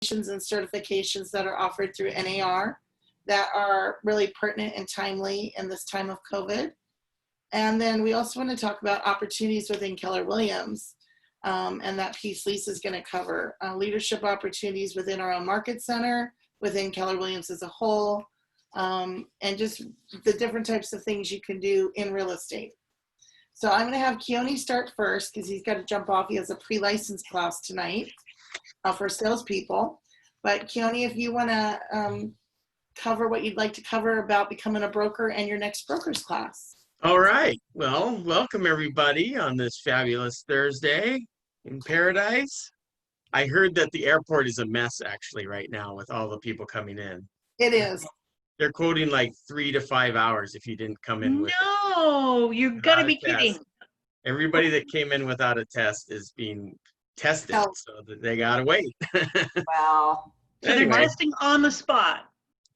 and certifications that are offered through NAR that are really pertinent and timely in this time of COVID. And then we also want to talk about opportunities within Keller Williams, and that piece Lisa's going to cover. Leadership opportunities within our own market center, within Keller Williams as a whole, and just the different types of things you can do in real estate. So I'm going to have Keone start first because he's got to jump off. He has a pre-license class tonight for salespeople. But Keone, if you want to cover what you'd like to cover about becoming a broker and your next broker's class. All right. Well, welcome everybody on this fabulous Thursday in paradise. I heard that the airport is a mess actually right now with all the people coming in. It is. They're quoting like 3 to 5 hours if you didn't come in with No, you've got to be kidding. Everybody that came in without a test is being tested, so that they gotta wait. Wow. So Anyway. they're testing on the spot.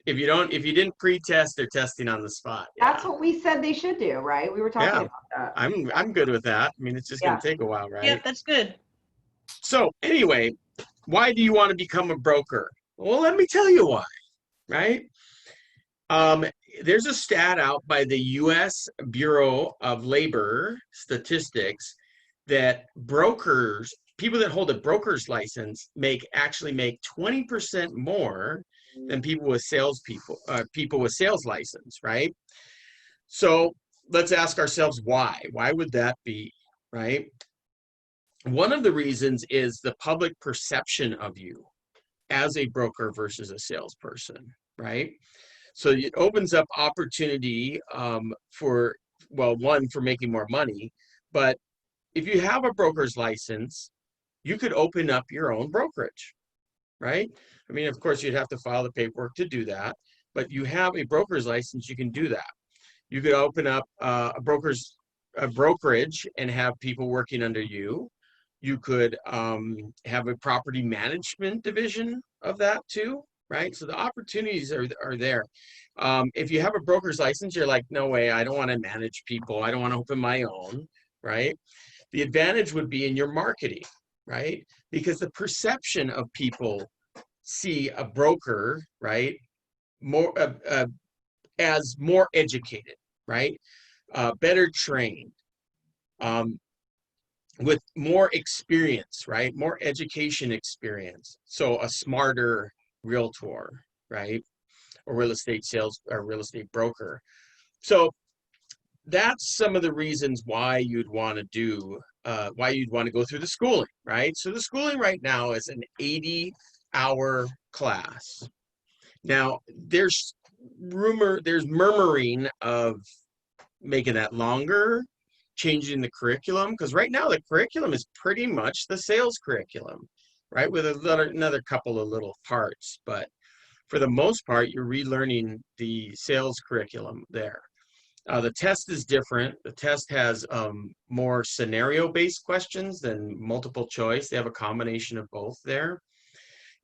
If you didn't pre-test, they're testing on the spot. That's what we said they should do, right? We were talking about that. I'm good with that. I mean, it's just gonna take a while, right? Yeah, that's good. So anyway, why do you want to become a broker? Well, let me tell you why, right? There's a stat out by the U.S. Bureau of Labor Statistics that brokers, people that hold a broker's license, actually make 20% more than people with people with sales license, right? So let's ask ourselves why. Why would that be, right? One of the reasons is the public perception of you as a broker versus a salesperson, right? So it opens up opportunity for making more money. But if you have a broker's license, you could open up your own brokerage, right? I mean, of course, you'd have to file the paperwork to do that. But you have a broker's license, you can do that. You could open up a brokerage and have people working under you. You could have a property management division of that too, right? So the opportunities are there. If you have a broker's license, you're like, no way, I don't want to manage people. I don't want to open my own, right? The advantage would be in your marketing, right? Because the perception of people see a broker, right, more as more educated, right? Better trained, with more experience, right? More education experience. So a smarter realtor, right? Or real estate sales or real estate broker. So that's some of the reasons why you'd want to go through the schooling, right? So the schooling right now is an 80-hour class. Now there's murmuring of making that longer, changing the curriculum, because right now the curriculum is pretty much the sales curriculum, right? With another couple of little parts, but for the most part, you're relearning the sales curriculum there. The test is different. The test has more scenario-based questions than multiple choice. They have a combination of both there.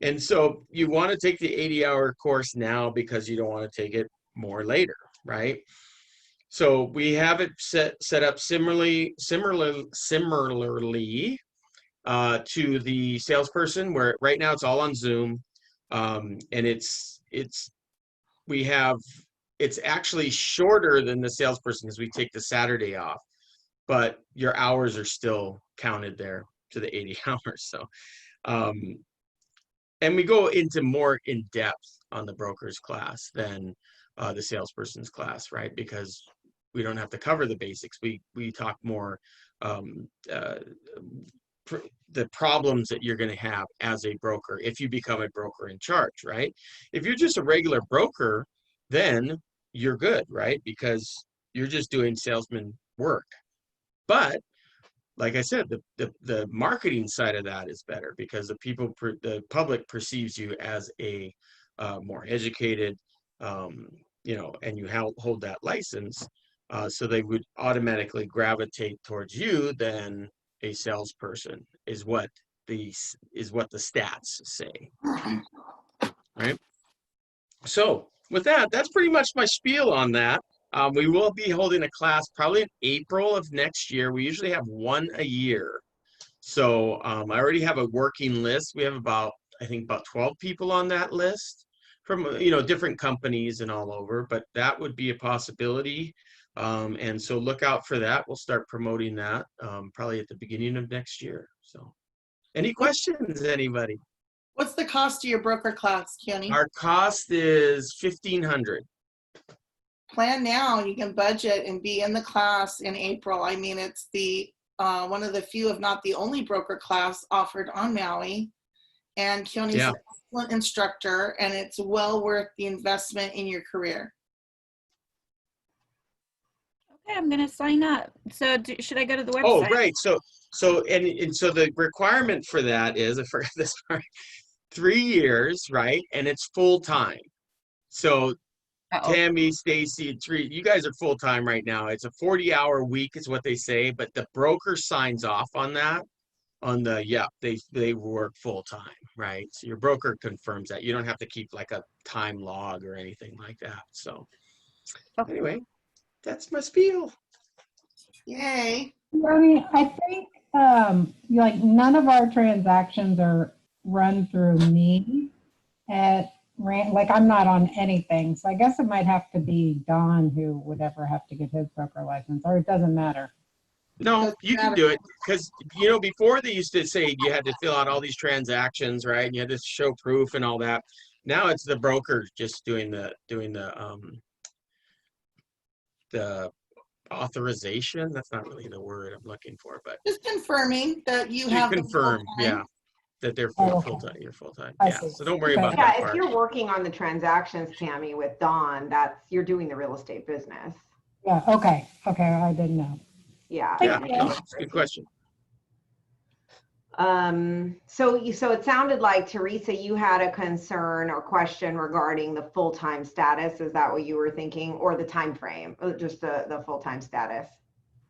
And so you want to take the 80-hour course now because you don't want to take it more later, right? So we have it set up similarly to the salesperson, where right now it's all on Zoom, and it's actually shorter than the salesperson because we take the Saturday off, but your hours are still counted there to the 80 hours. So, and we go into more in depth on the broker's class than the salesperson's class, right? Because we don't have to cover the basics. We talk more the problems that you're going to have as a broker if you become a broker in charge, right? If you're just a regular broker, then you're good, right? Because you're just doing salesman work. But like I said, the marketing side of that is better because the public perceives you as a more educated, and you hold that license, so they would automatically gravitate towards you than a salesperson is what the stats say, right? So with that, that's pretty much my spiel on that. We will be holding a class probably in April of next year. We usually have one a year. So I already have a working list. We have about, I think about 12 people on that list from, different companies and all over, but that would be a possibility. And so look out for that. We'll start promoting that probably at the beginning of next year. So any questions, anybody? What's the cost of your broker class, Keone? Our cost is $1,500. Plan now. You can budget and be in the class in April. I mean, it's the one of the few, if not the only broker class offered on Maui. And Keone's Yeah. an excellent instructor, and it's well worth the investment in your career. Okay, I'm gonna sign up. So should I go to the website? Oh, right. So so the requirement for that is, I forgot this part, 3 years, right? And it's full time. So Uh-oh. Tammy, Stacy, you guys are full time right now. It's a 40-hour week is what they say, but the broker signs off on that. They work full time, right? So your broker confirms that. You don't have to keep like a time log or anything like that. So Okay. anyway, that's my spiel. Yay. I mean, I think like none of our transactions are run through me like I'm not on anything. So I guess it might have to be Don who would ever have to get his broker license, or it doesn't matter. No, you can do it because, before they used to say you had to fill out all these transactions, right? And you had to show proof and all that. Now it's the broker just doing the authorization. That's not really the word I'm looking for, but Just confirming that you you have the confirm, full-time. yeah, that they're Oh, okay. full time. You're full time. I Yeah, see. so don't worry Okay. about Yeah, that if part. you're working on the transactions, Tammy, with Dawn, you're doing the real estate business. Yeah, okay, I didn't know. Yeah. Yeah, Thank you. no, it's a good question. So it sounded like, Teresa, you had a concern or question regarding the full-time status. Is that what you were thinking, or the time frame, or just the full-time status?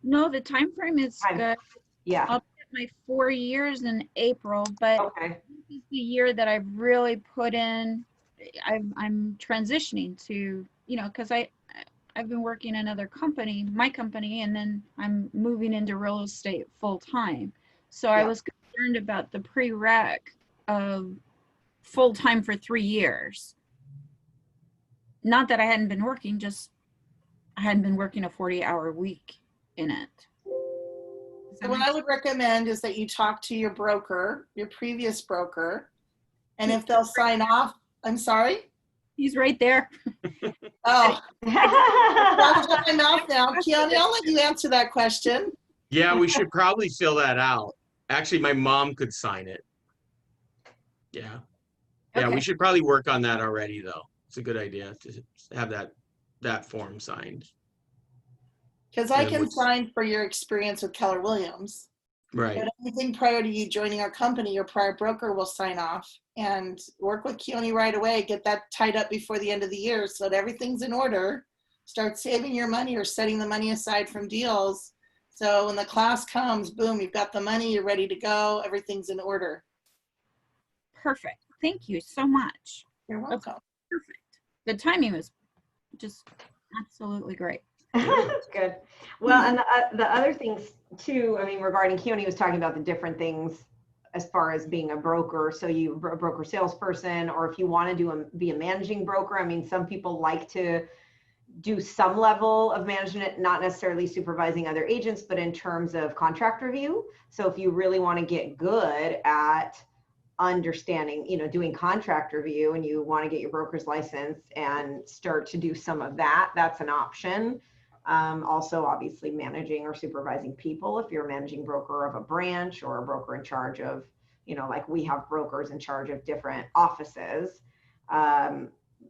No, the time frame is good. Yeah. I'll get my 4 years in April, but Okay. this is the year that I've really put in. I'm transitioning to, because I've been working in another company, my company, and then I'm moving into real estate full time. So I was concerned about the prereq of full time for 3 years. Not that I hadn't been working, just I hadn't been working a 40-hour week in it. So what I would recommend is that you talk to your broker, your previous broker, and if they'll sign off, I'm sorry? He's right there. Oh, I'll shut my mouth now. Keone, I'll let you answer that question. Yeah, we should probably fill that out. Actually, my mom could sign it. Yeah. Yeah, Okay. we should probably work on that already, though. It's a good idea to have that form signed. Because I Yeah, can what's- sign for your experience with Keller Williams. Right. But anything prior to you joining our company, your prior broker will sign off and work with Keone right away. Get that tied up before the end of the year so that everything's in order. Start saving your money or setting the money aside from deals. So when the class comes, boom, you've got the money, you're ready to go, everything's in order. Perfect. Thank you so much. You're welcome. Perfect. The timing was just absolutely great. Good. Well, and the other things too, I mean, regarding Keone was talking about the different things as far as being a broker. So you a broker salesperson, or if you want to be a managing broker. I mean, some people like to do some level of management, not necessarily supervising other agents, but in terms of contract review. So if you really want to get good at understanding, doing contract review, and you want to get your broker's license and start to do some of that, that's an option. Also, obviously, managing or supervising people, if you're a managing broker of a branch or a broker in charge of, like we have brokers in charge of different offices,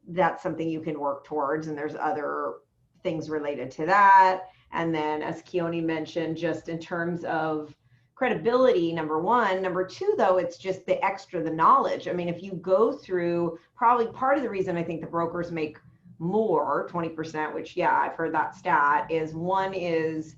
that's something you can work towards. And there's other things related to that. And then, as Keone mentioned, just in terms of credibility, number one. Number two, though, it's just the knowledge. I mean, if you go through, probably part of the reason I think the brokers make more, 20%, which, yeah, I've heard that stat, is one is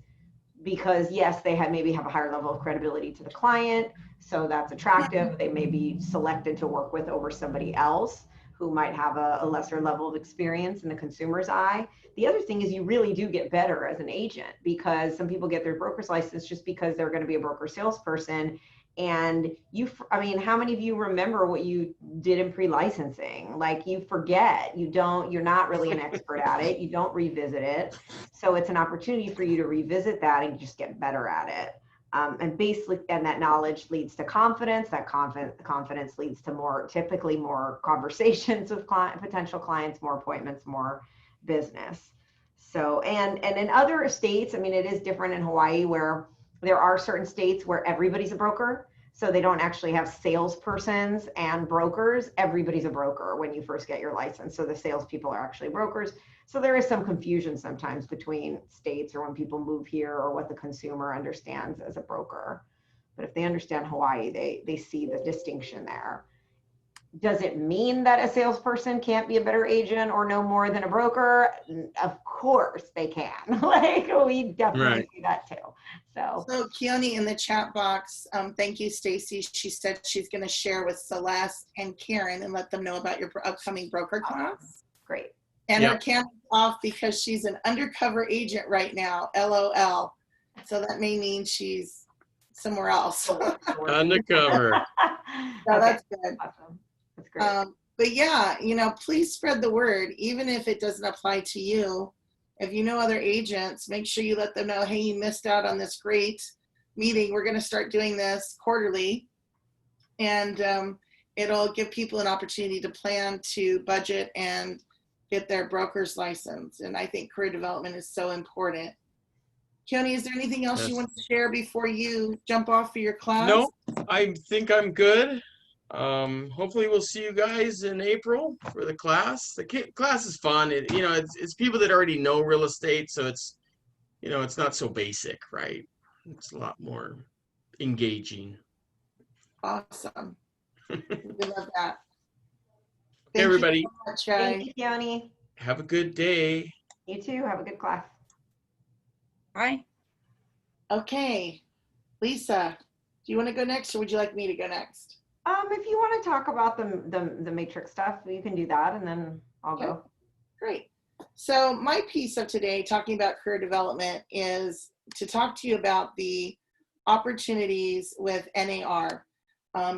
because, yes, they maybe have a higher level of credibility to the client. So that's attractive. They may be selected to work with over somebody else who might have a lesser level of experience in the consumer's eye. The other thing is you really do get better as an agent, because some people get their broker's license just because they're going to be a broker salesperson. And I mean, how many of you remember what you did in pre-licensing? Like, you forget, you're not really an expert at it. You don't revisit it. So it's an opportunity for you to revisit that and just get better at it. And basically, and that knowledge leads to confidence. That confidence leads to typically more conversations with potential clients, more appointments, more business. So, and in other states, I mean, it is different in Hawaii, where there are certain states where everybody's a broker. So they don't actually have salespersons and brokers. Everybody's a broker when you first get your license. So the salespeople are actually brokers. So there is some confusion sometimes between states, or when people move here, or what the consumer understands as a broker. But if they understand Hawaii, they see the distinction there. Does it mean that a salesperson can't be a better agent or know more than a broker? Of course they can. Like, we definitely see that too. So Keone, in the chat box, thank you, Stacy. She said she's going to share with Celeste and Karen and let them know about your upcoming broker class. Great. And her camera's off because she's an undercover agent right now, LOL. So that may mean she's somewhere else. Undercover. So that's good. Awesome. That's great. But yeah, you know, please spread the word, even if it doesn't apply to you. If you know other agents, make sure you let them know, hey, you missed out on this great meeting. We're going to start doing this quarterly. And it'll give people an opportunity to plan, to budget, and get their broker's license. And I think career development is so important. Keone, is there anything else you want to share before you jump off for your class? No, I think I'm good. Hopefully we'll see you guys in April for the class. The class is fun. It's people that already know real estate, so it's not so basic, right? It's a lot more engaging. Awesome. We love that. Hey, everybody. You so much, Thank you, Keone. Have a good day. You too. Have a good class. Bye. Okay, Lisa, do you want to go next, or would you like me to go next? If you want to talk about the matrix stuff, you can do that, and then I'll go. Great. So my piece of today, talking about career development, is to talk to you about the opportunities with NAR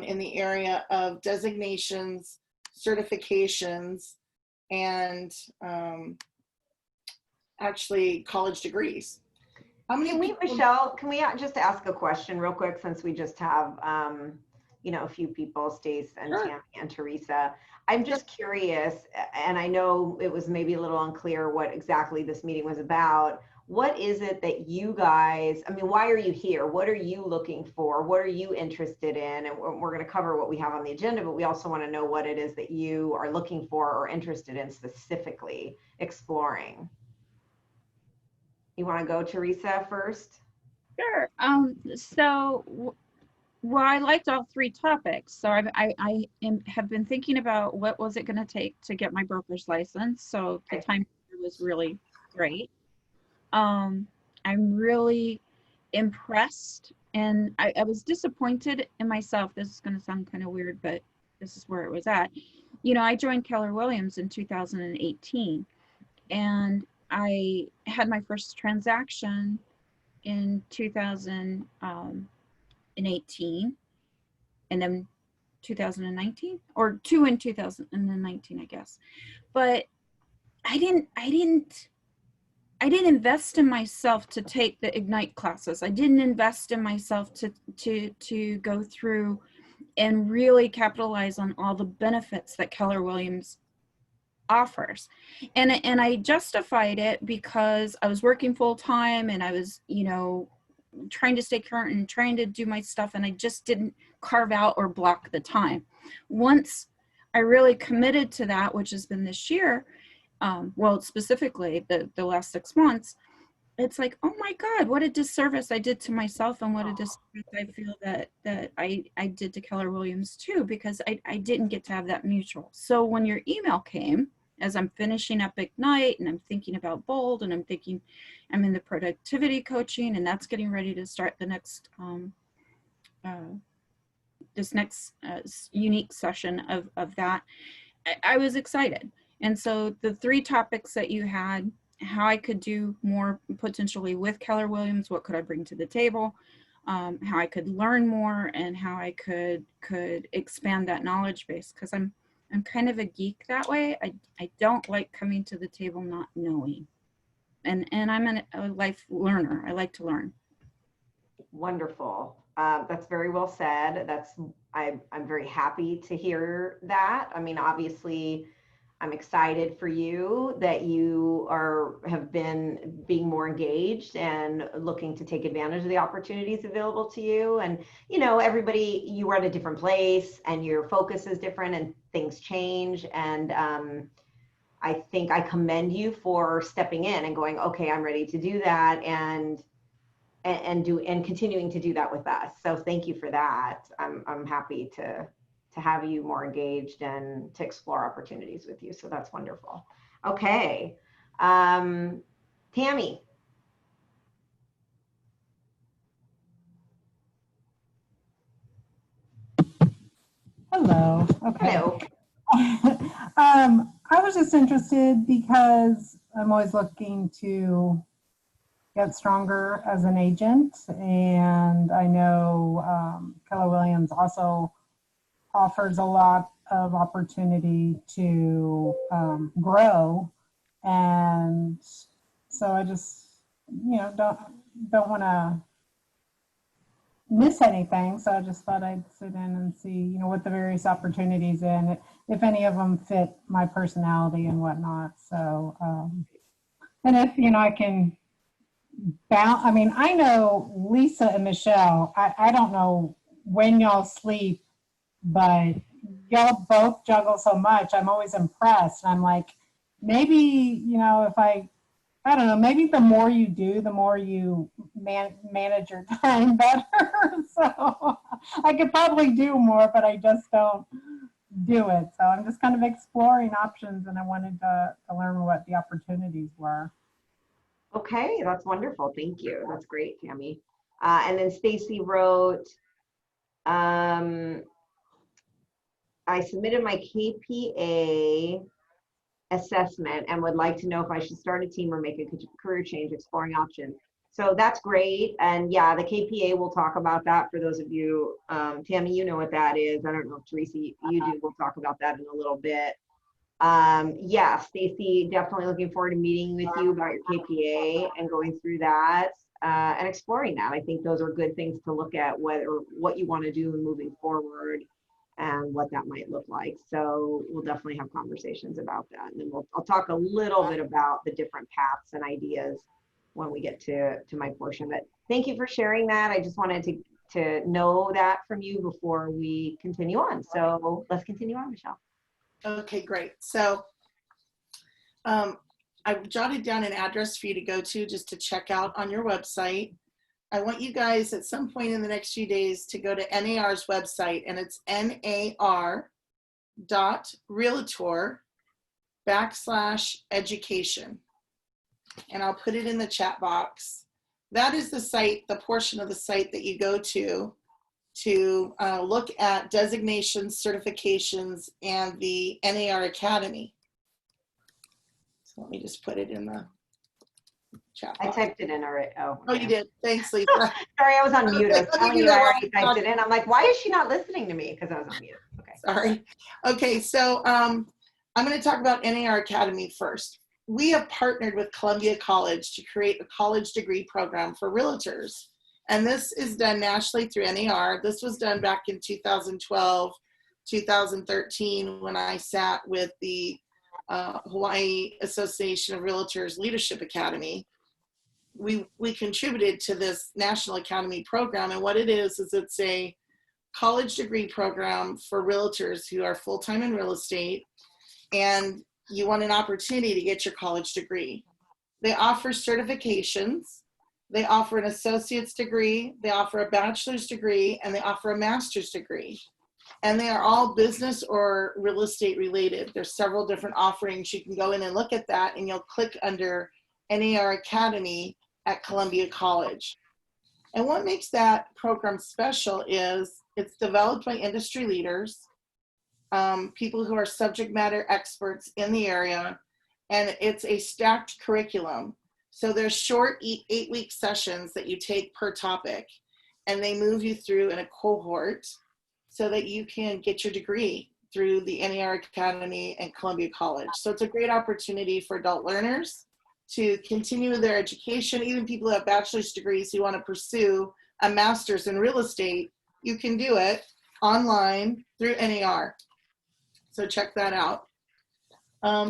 in the area of designations, certifications, and actually college degrees. How many Michelle, can we just ask a question real quick, since we just have a few people, Stace and Tammy and Teresa. I'm just curious, and I know it was maybe a little unclear what exactly this meeting was about. What is it that you guys, why are you here? What are you looking for? What are you interested in? And we're going to cover what we have on the agenda, but we also want to know what it is that you are looking for or interested in specifically exploring. You want to go, Teresa, first? Sure. Well, I liked all three topics. So I have been thinking about what was it going to take to get my broker's license. So the time was really great. I'm really impressed, and I was disappointed in myself. This is going to sound kind of weird, but this is where it was at. I joined Keller Williams in 2018, and I had my first transaction in 2018, and then 2019, or two in 2019, I guess. But I didn't invest in myself to take the Ignite classes. I didn't invest in myself to go through and really capitalize on all the benefits that Keller Williams offers. And I justified it because I was working full time, and I was, trying to stay current and trying to do my stuff, and I just didn't carve out or block the time. Once I really committed to that, which has been this year, well, specifically the last 6 months, it's like, oh my God, what a disservice I did to myself, and what a disservice I feel that I did to Keller Williams too, because I didn't get to have that mutual. So when your email came, as I'm finishing up Ignite, and I'm thinking about Bold, and I'm thinking I'm in the productivity coaching, and that's getting ready to start the next this next unique session of that, I was excited. And so the three topics that you had, how I could do more potentially with Keller Williams, what could I bring to the table, how I could learn more and how I could expand that knowledge base, because I'm kind of a geek that way. I don't like coming to the table not knowing, and I'm a life learner. I like to learn. Wonderful. That's very well said. I'm very happy to hear that. I mean, obviously, I'm excited for you that you have been being more engaged and looking to take advantage of the opportunities available to you. And, you know, you are at a different place and your focus is different and things change. And I think I commend you for stepping in and going, okay, I'm ready to do that. And continuing to do that with us. So thank you for that. I'm happy to have you more engaged and to explore opportunities with you. So that's wonderful. Okay. Tammy. Hello. Okay. Hello. I was just interested because I'm always looking to get stronger as an agent, and I know Keller Williams also offers a lot of opportunity to grow, and so I just, you know, don't want to miss anything. So I just thought I'd sit in and see, you know, what the various opportunities and if any of them fit my personality and whatnot. So, and if, you know, I can I mean, I know Lisa and Michelle, I don't know when y'all sleep, but y'all both juggle so much. I'm always impressed. I'm like, maybe, you know, if I don't know, maybe the more you do, the more you manage your time better. So I could probably do more, but I just don't do it. So I'm just kind of exploring options, and I wanted to learn what the opportunities were. Okay, that's wonderful. Thank you. That's great, Tammy. And then Stacy wrote, I submitted my KPA assessment and would like to know if I should start a team or make a career change, exploring options. So that's great. And yeah, the KPA, we'll talk about that for those of you. Tammy, you know what that is. I don't know if Teresa, you do. We'll talk about that in a little bit. Yeah, Stacy, definitely looking forward to meeting with you about your KPA and going through that and exploring that. I think those are good things to look at, what you want to do moving forward and what that might look like. So we'll definitely have conversations about that. And then I'll talk a little bit about the different paths and ideas when we get to my portion. But thank you for sharing that. I just wanted to know that from you before we continue on. So let's continue on, Michelle. Okay, great. So I've jotted down an address for you to go to just to check out on your website. I want you guys at some point in the next few days to go to NAR's website, and it's nar.realtor.com/education. And I'll put it in the chat box. That is the site, the portion of the site that you go to look at designations, certifications, and the NAR Academy. So let me just put it in the chat box. I typed it in already. Oh, okay. You did. Thanks, Lisa. Sorry, I was on mute. I was telling you I already typed it in. I'm like, why is she not listening to me? Because I was on mute. Okay. Sorry. Okay, so I'm going to talk about NAR Academy first. We have partnered with Columbia College to create a college degree program for realtors. And this is done nationally through NAR. This was done back in 2012, 2013, when I sat with the Hawaii Association of Realtors Leadership Academy. We contributed to this National Academy program. And what it is it's a college degree program for realtors who are full-time in real estate, and you want an opportunity to get your college degree. They offer certifications. They offer an associate's degree, they offer a bachelor's degree, and they offer a master's degree. And they are all business or real estate related. There's several different offerings. You can go in and look at that, and you'll click under NAR Academy at Columbia College. And what makes that program special is it's developed by industry leaders, people who are subject matter experts in the area, and it's a stacked curriculum. So there's short 8-week sessions that you take per topic. and they move you through in a cohort so that you can get your degree through the NAR Academy and Columbia College. So it's a great opportunity for adult learners to continue their education. Even people who have bachelor's degrees who want to pursue a master's in real estate, you can do it online through NAR. So check that out.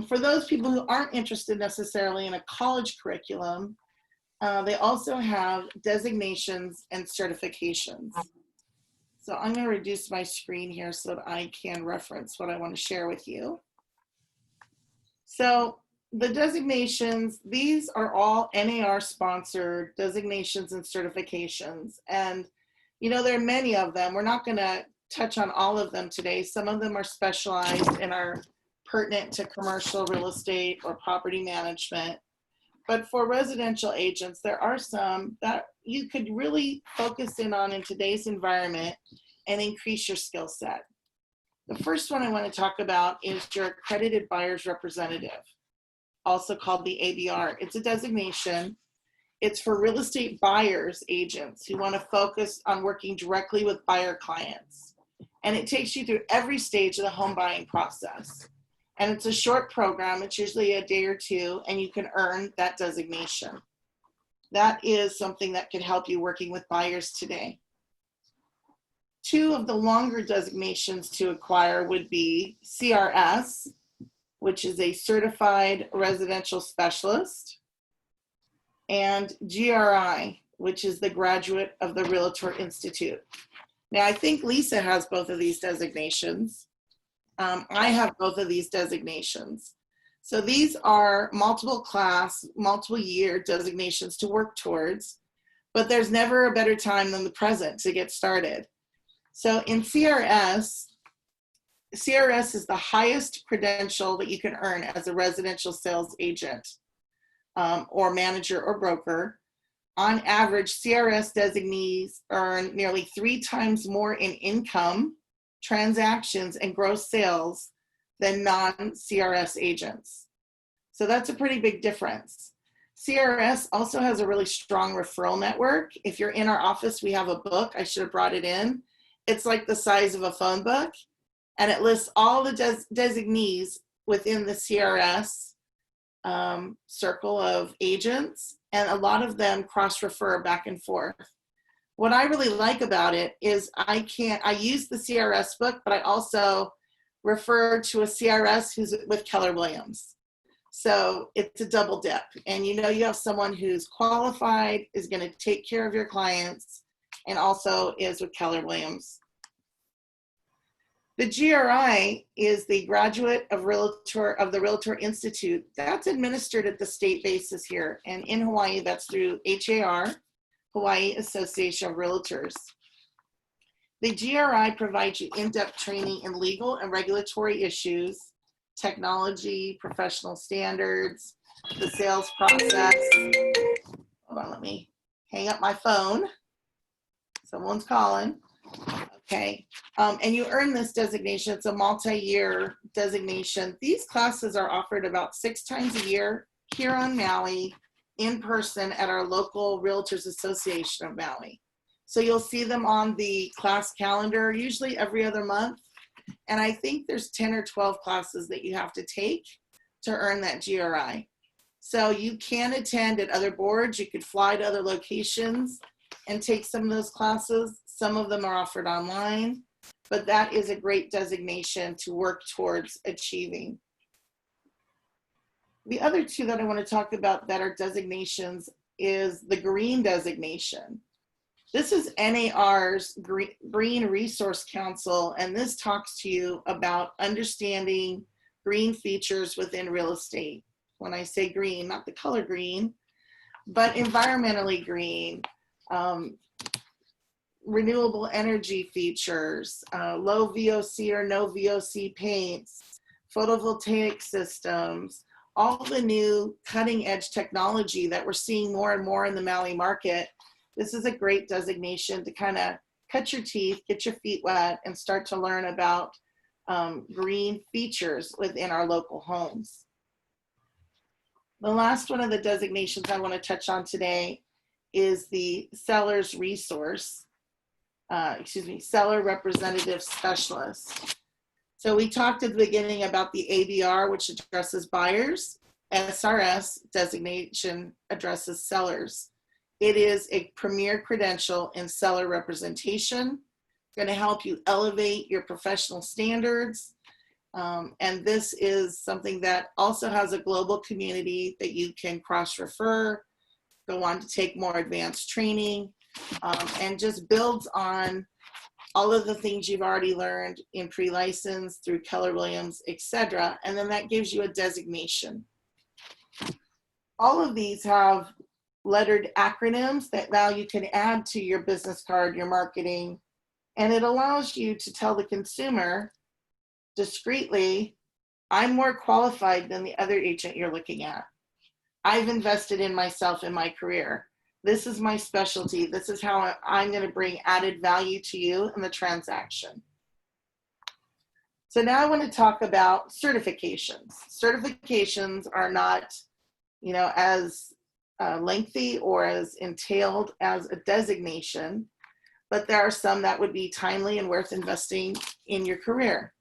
For those people who aren't interested necessarily in a college curriculum, they also have designations and certifications. So I'm going to reduce my screen here so that I can reference what I want to share with you. So the designations, these are all NAR sponsored designations and certifications. And, you know, there are many of them. We're not going to touch on all of them today. Some of them are specialized and are pertinent to commercial real estate or property management. But for residential agents, there are some that you could really focus in on in today's environment and increase your skill set. The first one I want to talk about is your accredited buyer's representative, also called the ABR. It's a designation. It's for real estate buyers agents who want to focus on working directly with buyer clients. And it takes you through every stage of the home buying process. And it's a short program. It's usually a day or two, and you can earn that designation. That is something that could help you working with buyers today. Two of the longer designations to acquire would be CRS, which is a certified residential specialist, and GRI, which is the graduate of the Realtor Institute. Now, I think Lisa has both of these designations. I have both of these designations. So these are multiple class, multiple year designations to work towards, but there's never a better time than the present to get started. So in CRS is the highest credential that you can earn as a residential sales agent or manager or broker. On average, CRS designees earn nearly 3 times more in income, transactions, and gross sales than non-CRS agents. So that's a pretty big difference. CRS also has a really strong referral network. If you're in our office, we have a book. I should have brought it in. It's like the size of a phone book, and it lists all the designees within the CRS circle of agents, and a lot of them cross-refer back and forth. What I really like about it is I use the CRS book, but I also refer to a CRS who's with Keller Williams. So it's a double dip. And you know you have someone who's qualified, is going to take care of your clients, and also is with Keller Williams. The GRI is the graduate of the Realtor Institute. That's administered at the state basis here. And in Hawaii, that's through HAR, Hawaii Association of Realtors. The GRI provides you in-depth training in legal and regulatory issues, technology, professional standards, the sales process. Hold on, let me hang up my phone. Someone's calling. Okay, and you earn this designation. It's a multi-year designation. These classes are offered about 6 times a year here on Maui in person at our local Realtors Association of Maui. So you'll see them on the class calendar, usually every other month. And I think there's 10 or 12 classes that you have to take to earn that GRI. So you can attend at other boards. You could fly to other locations and take some of those classes. Some of them are offered online, but that is a great designation to work towards achieving. The other two that I want to talk about that are designations is the green designation. This is NAR's Green Resource Council, and this talks to you about understanding green features within real estate. When I say green, not the color green, but environmentally green, renewable energy features, low VOC or no VOC paints, photovoltaic systems, all the new cutting edge technology that we're seeing more and more in the Maui market. This is a great designation to kind of cut your teeth, get your feet wet, and start to learn about green features within our local homes. The last one of the designations I want to touch on today is the seller's resource. seller representative specialist. So we talked at the beginning about the ABR, which addresses buyers. SRS designation addresses sellers. It is a premier credential in seller representation, going to help you elevate your professional standards. And this is something that also has a global community that you can cross-refer, go on to take more advanced training, and just builds on all of the things you've already learned in pre-license through Keller Williams, etc. And then that gives you a designation. All of these have lettered acronyms that now you can add to your business card, your marketing, and it allows you to tell the consumer discreetly, I'm more qualified than the other agent you're looking at. I've invested in myself in my career. This is my specialty. This is how I'm going to bring added value to you in the transaction. So now I want to talk about certifications. Certifications are not, as lengthy or as entailed as a designation, but there are some that would be timely and worth investing in your career.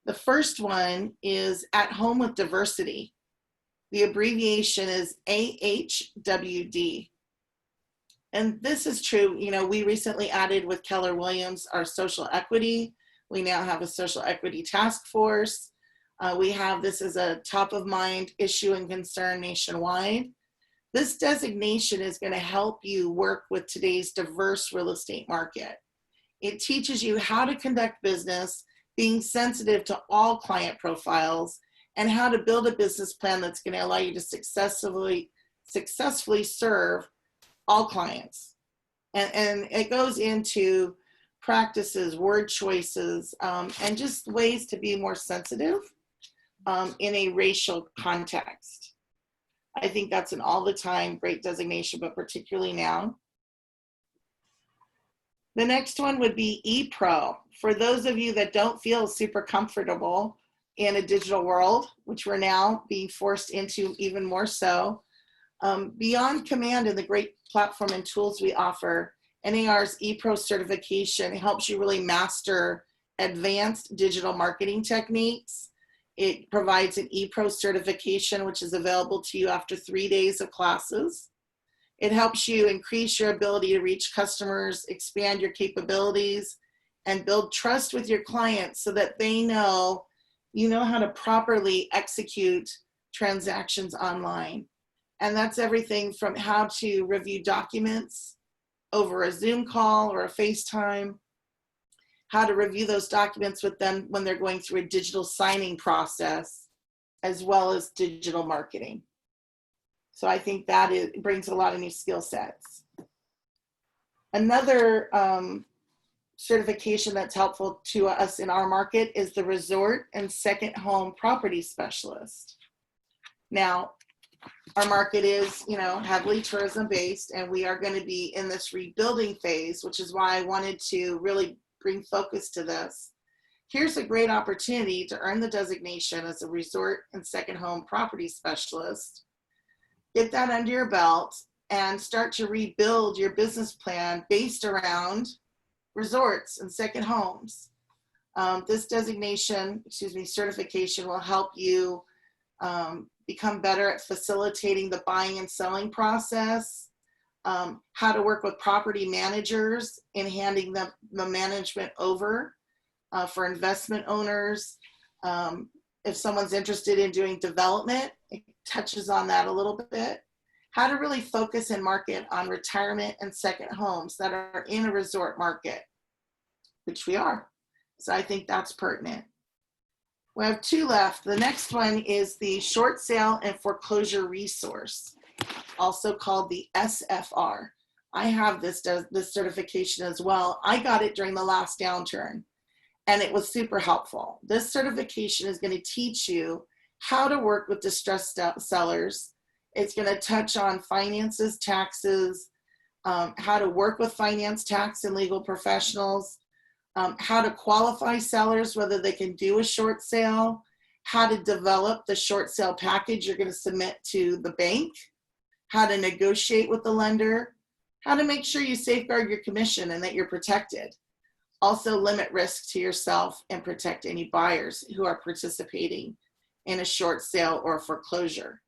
The first one is At Home with Diversity. The abbreviation is AHWD. And this is true, we recently added with Keller Williams our social equity. We now have a social equity task force. We have this as a top of mind issue and concern nationwide. This designation is going to help you work with today's diverse real estate market. It teaches you how to conduct business, being sensitive to all client profiles, and how to build a business plan that's going to allow you to successfully serve all clients. And it goes into practices, word choices, and just ways to be more sensitive in a racial context. I think that's an all the time great designation, but particularly now. The next one would be ePro. For those of you that don't feel super comfortable in a digital world, which we're now being forced into even more so, beyond Command and the great platform and tools we offer, NAR's ePro certification helps you really master advanced digital marketing techniques. It provides an ePro certification, which is available to you after 3 days of classes. It helps you increase your ability to reach customers, expand your capabilities, and build trust with your clients so that they know you know how to properly execute transactions online. And that's everything from how to review documents over a Zoom call or a FaceTime, how to review those documents with them when they're going through a digital signing process, as well as digital marketing. So I think that brings a lot of new skill sets. Another certification that's helpful to us in our market is the Resort and Second Home Property Specialist. Now, our market is, heavily tourism based, and we are going to be in this rebuilding phase, which is why I wanted to really bring focus to this. Here's a great opportunity to earn the designation as a Resort and Second Home Property Specialist. Get that under your belt and start to rebuild your business plan based around resorts and second homes. This certification will help you become better at facilitating the buying and selling process, how to work with property managers in handing the management over for investment owners. If someone's interested in doing development, it touches on that a little bit. How to really focus and market on retirement and second homes that are in a resort market, which we are. So I think that's pertinent. We have 2 left. The next one is the Short Sale and Foreclosure Resource, also called the SFR. I have this certification as well. I got it during the last downturn, and it was super helpful. This certification is going to teach you how to work with distressed sellers. It's going to touch on finances, taxes, how to work with finance, tax, and legal professionals, how to qualify sellers, whether they can do a short sale, how to develop the short sale package you're going to submit to the bank, how to negotiate with the lender, how to make sure you safeguard your commission and that you're protected. Also limit risk to yourself and protect any buyers who are participating in a short sale or a foreclosure.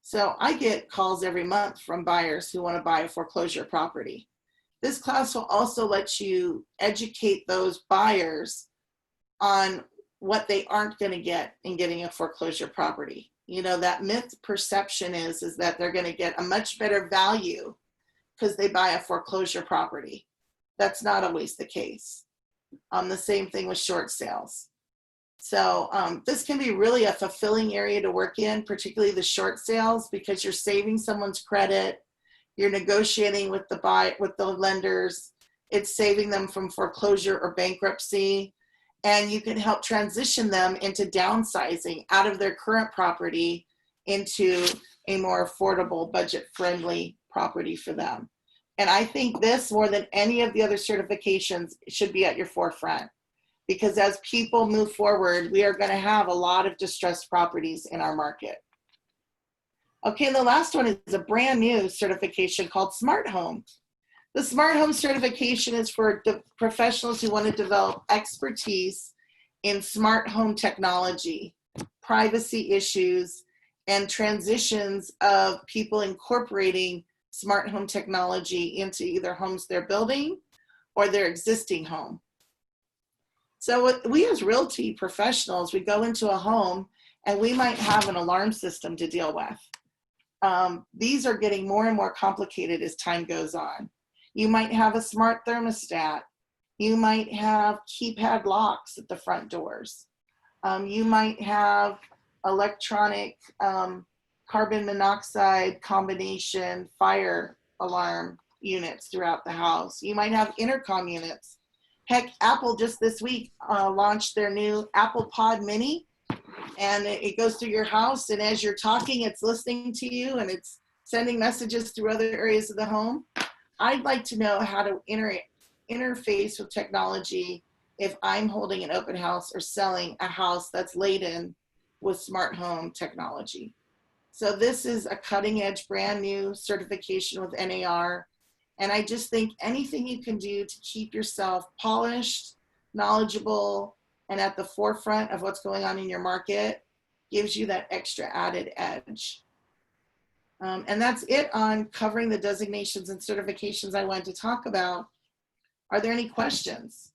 So I get calls every month from buyers who want to buy a foreclosure property. This class will also let you educate those buyers on what they aren't going to get in getting a foreclosure property. You know, that myth perception is that they're going to get a much better value because they buy a foreclosure property. That's not always the case. The same thing with short sales. So this can be really a fulfilling area to work in, particularly the short sales, because you're saving someone's credit, you're negotiating with the lenders, it's saving them from foreclosure or bankruptcy, and you can help transition them into downsizing out of their current property into a more affordable, budget-friendly property for them. And I think this, more than any of the other certifications, should be at your forefront. Because as people move forward, we are going to have a lot of distressed properties in our market. Okay, the last one is a brand new certification called Smart Home. The Smart Home certification is for professionals who want to develop expertise in smart home technology, privacy issues, and transitions of people incorporating smart home technology into either homes they're building or their existing home. So we as realty professionals, we go into a home and we might have an alarm system to deal with. These are getting more and more complicated as time goes on. You might have a smart thermostat. You might have keypad locks at the front doors. You might have electronic carbon monoxide combination fire alarm units throughout the house. You might have intercom units. Heck, Apple just this week launched their new Apple Pod Mini, and it goes through your house, and as you're talking, it's listening to you, and it's sending messages through other areas of the home. I'd like to know how to interface with technology if I'm holding an open house or selling a house that's laden with smart home technology. So this is a cutting edge, brand new certification with NAR. And I just think anything you can do to keep yourself polished, knowledgeable, and at the forefront of what's going on in your market gives you that extra added edge. And that's it on covering the designations and certifications I wanted to talk about. Are there any questions?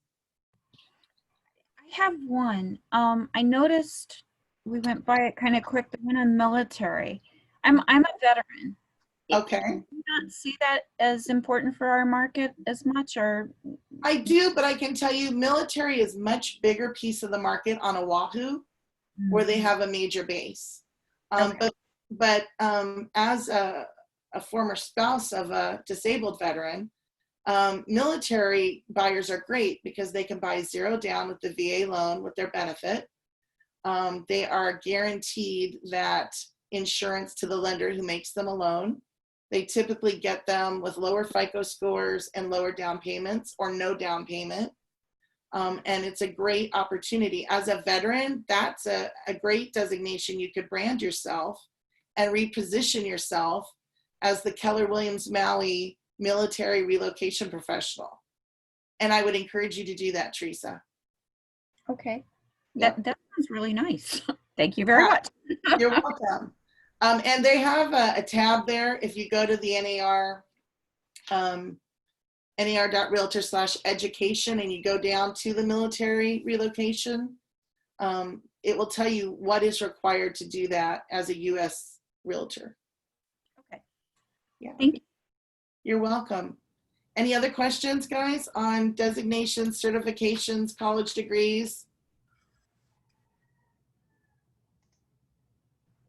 I have one. I noticed we went by it kind of quick. The one on military. I'm a veteran. Okay. Do you not see that as important for our market as much, or? I do, but I can tell you military is much bigger piece of the market on Oahu, where they have a major base. Okay. But as a former spouse of a disabled veteran, military buyers are great because they can buy zero down with the VA loan with their benefit. They are guaranteed that insurance to the lender who makes them a loan. They typically get them with lower FICO scores and lower down payments or no down payment. And it's a great opportunity. As a veteran, that's a great designation. You could brand yourself and reposition yourself as the Keller Williams Maui military relocation professional. And I would encourage you to do that, Teresa. Okay. Yeah. That sounds really nice. Thank you very much. You're welcome. And they have a tab there. If you go to the NAR, nar.realtor/education, and you go down to the military relocation, it will tell you what is required to do that as a U.S. realtor. Okay. Yeah. Thank you. You're welcome. Any other questions, guys, on designations, certifications, college degrees?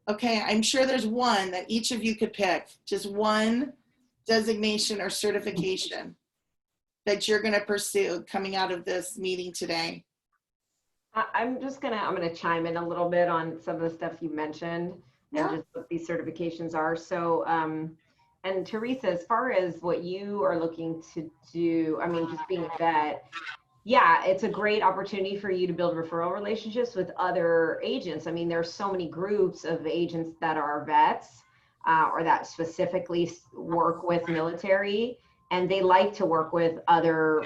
Okay, I'm sure there's one that each of you could pick, just one designation or certification that you're going to pursue coming out of this meeting today. I'm gonna chime in a little bit on some of the stuff you mentioned Yeah. and just what these certifications are. So, and Teresa, as far as what you are looking to do, I mean, just being a vet, yeah, it's a great opportunity for you to build referral relationships with other agents. I mean, there's so many groups of agents that are vets or that specifically work with military. and they like to work with other,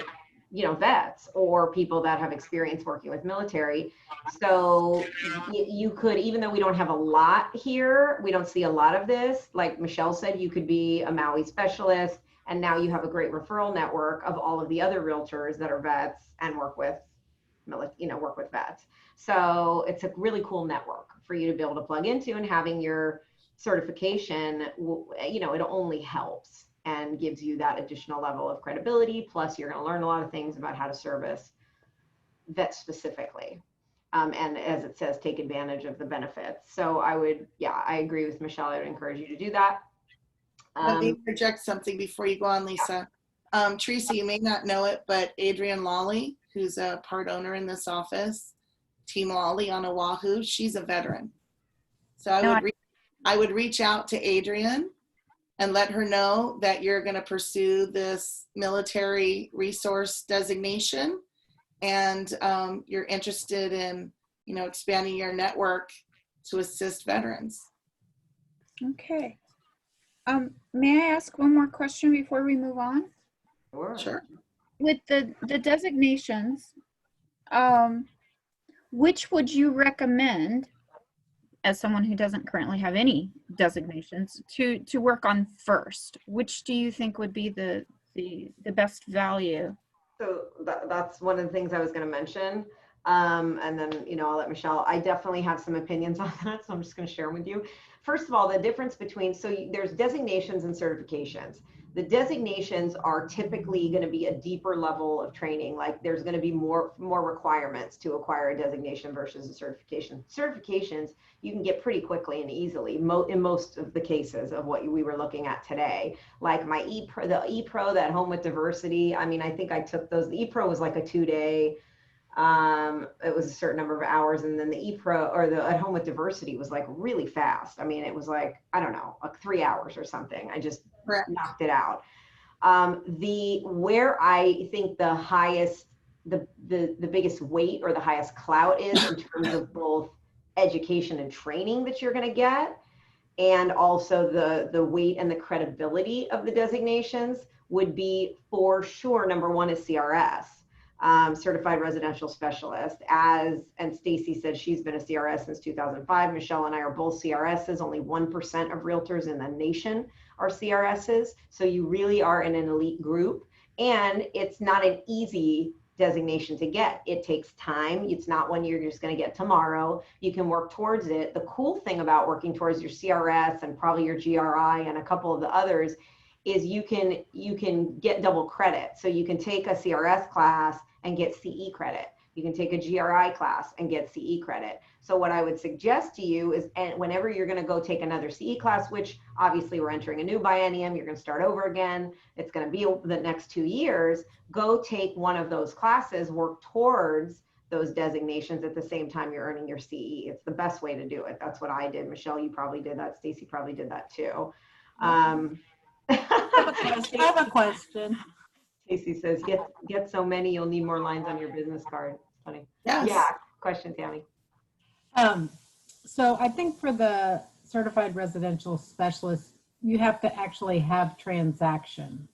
vets or people that have experience working with military. So you could, even though we don't have a lot here, we don't see a lot of this, like Michelle said, you could be a Maui specialist, and now you have a great referral network of all of the other realtors that are vets and work with vets. So it's a really cool network for you to be able to plug into, and having your certification, it only helps and gives you that additional level of credibility. Plus you're going to learn a lot of things about how to service vets specifically. And as it says, take advantage of the benefits. So I agree with Michelle. I would encourage you to do that. Let me project something before you go on, Lisa. Teresa, you may not know it, but Adrienne Lawley, who's a part owner in this office, Team Lawley on Oahu, she's a veteran. So I would reach out to Adrienne and let her know that you're going to pursue this military resource designation, and you're interested in, expanding your network to assist veterans. Okay. May I ask one more question before we move on? Sure. With the designations, which would you recommend, as someone who doesn't currently have any designations, to work on first? Which do you think would be the best value? So that's one of the things I was going to mention. And then, I'll let Michelle, I definitely have some opinions on that, so I'm just going to share them with you. First of all, the difference between, there's designations and certifications. The designations are typically going to be a deeper level of training. Like there's going to be more requirements to acquire a designation versus a certification. Certifications, you can get pretty quickly and easily in most of the cases of what we were looking at today. Like my the ePro, that Home with Diversity. I mean, I think I took those. The ePro was like a 2-day. It was a certain number of hours, and then the ePro or the At Home with Diversity was like really fast. I mean, it was like, I don't know, like 3 hours or something. I just knocked it out. Where I think the highest, the biggest weight or the highest clout is in terms of both education and training that you're going to get, and also the weight and the credibility of the designations would be, for sure, number one is CRS. Certified Residential Specialist, and Stacy said she's been a CRS since 2005. Michelle and I are both CRSs. Only 1% of realtors in the nation are CRSs. So you really are in an elite group, and it's not an easy designation to get. It takes time. It's not one you're just going to get tomorrow. You can work towards it. The cool thing about working towards your CRS and probably your GRI and a couple of the others is you can get double credit. So you can take a CRS class and get CE credit. You can take a GRI class and get CE credit. So what I would suggest to you is, and whenever you're going to go take another CE class, which obviously we're entering a new biennium, you're going to start over again. It's going to be the next 2 years. Go take one of those classes, work towards those designations at the same time you're earning your CE. It's the best way to do it. That's what I did. Michelle, you probably did that. Stacy probably did that too. I have a question. Casey says, get so many, you'll need more lines on your business card. Funny. Yes. Yeah. Question, Tammy. So I think for the certified residential specialist, you have to actually have transactions.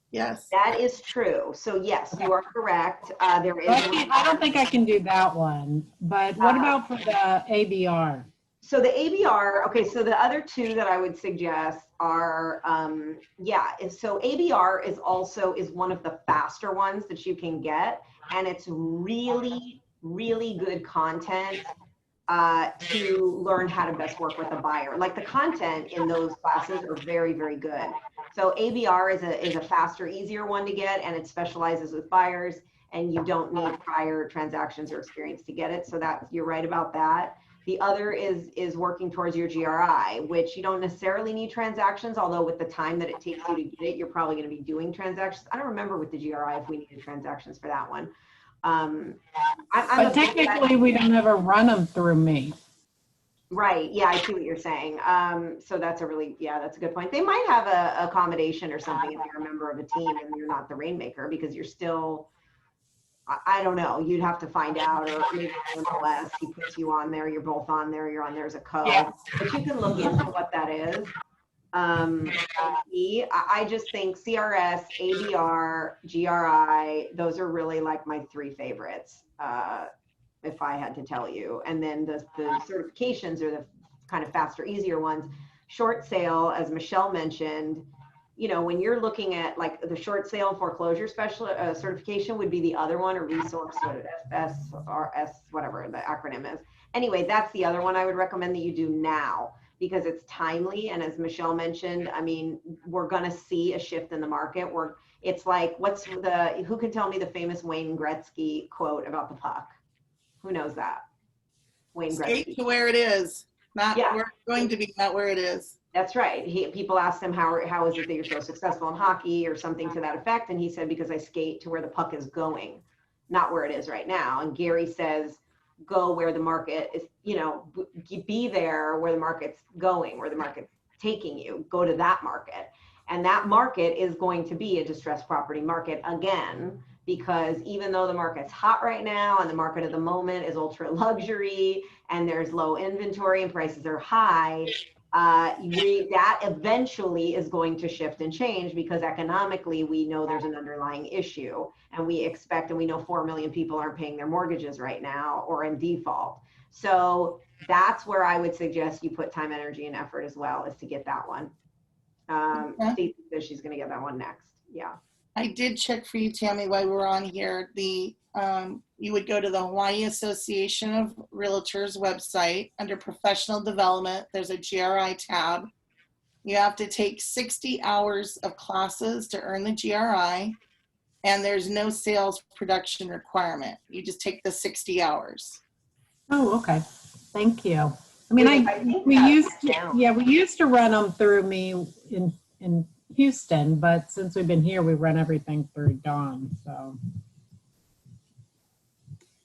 Yes. That is true. So yes, you are correct. There is. I don't think I can do that one, but what about for the ABR? So the ABR, okay, so the other two that I would suggest are, so ABR is one of the faster ones that you can get, and it's really, really good content to learn how to best work with a buyer. Like the content in those classes are very, very good. So ABR is a faster, easier one to get, and it specializes with buyers, and you don't need prior transactions or experience to get it. So you're right about that. The other is working towards your GRI, which you don't necessarily need transactions, although with the time that it takes you to get it, you're probably going to be doing transactions. I don't remember with the GRI if we needed transactions for that one. But technically, we don't ever run them through me. Right. Yeah, I see what you're saying. So that's that's a good point. They might have a accommodation or something if you're a member of a team and you're not the rainmaker, because you're still, I don't know. You'd have to find out, or maybe MLS, he puts you on there. You're both on there. You're on there as a co. Yeah. But you can look into what that is. I just think CRS, ABR, GRI, those are really like my three favorites, if I had to tell you. And then the certifications are the kind of faster, easier ones. Short sale, as Michelle mentioned, you know, when you're looking at like the short sale foreclosure certification would be the other one, or resource, or FSRS, whatever the acronym is. Anyway, that's the other one I would recommend that you do now, because it's timely. And as Michelle mentioned, I mean, we're going to see a shift in the market where it's like, who can tell me the famous Wayne Gretzky quote about the puck? Who knows that? Wayne Gretzky. Skate to where it is, not Yeah. where it's going to be, not where it is. That's right. People asked him, how is it that you're so successful in hockey, or something to that effect? And he said, because I skate to where the puck is going, not where it is right now. And Gary says, go where the market is, you know, be there where the market's going, where the market's taking you, go to that market. And that market is going to be a distressed property market again, because even though the market's hot right now and the market of the moment is ultra luxury and there's low inventory and prices are high, that eventually is going to shift and change, because economically we know there's an underlying issue, and we expect, and we know 4 million people aren't paying their mortgages right now or in default. So that's where I would suggest you put time, energy, and effort as well, is to get that one. Stacey says she's going to get that one next. Yeah. I did check for you, Tammy, while we were on here. You would go to the Hawaii Association of Realtors website. Under professional development, there's a GRI tab. You have to take 60 hours of classes to earn the GRI, and there's no sales production requirement. You just take the 60 hours. Oh, okay. Thank you. I mean, we used to run them through me in Houston, but since we've been here, we run everything through Dawn. So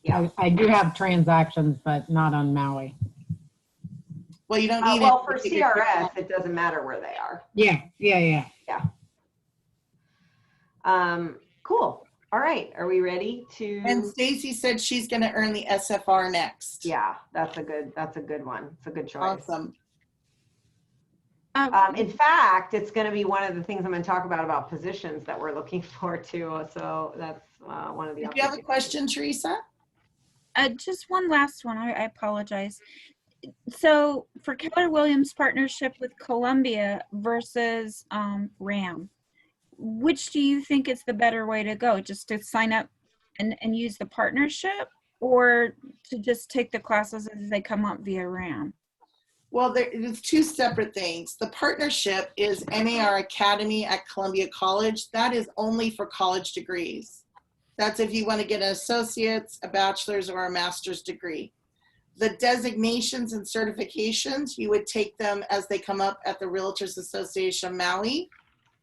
yeah, I do have transactions, but not on Maui. Well, you don't need well, for CRS, it doesn't matter where they are. Yeah. Cool. All right. Are we ready to? And Stacy said she's going to earn the SFR next. Yeah, that's a good one. It's a good choice. Awesome. In fact, it's going to be one of the things I'm going to talk about positions that we're looking for too. So that's one of the. Do you have a question, Teresa? Just one last one. I apologize. So for Keller Williams partnership with Columbia versus RAM, which do you think is the better way to go? Just to sign up and use the partnership, or to just take the classes as they come up via RAM? Well, there's two separate things. The partnership is NAR Academy at Columbia College. That is only for college degrees. That's if you want to get an associate's, a bachelor's, or a master's degree. The designations and certifications, you would take them as they come up at the Realtors Association Maui,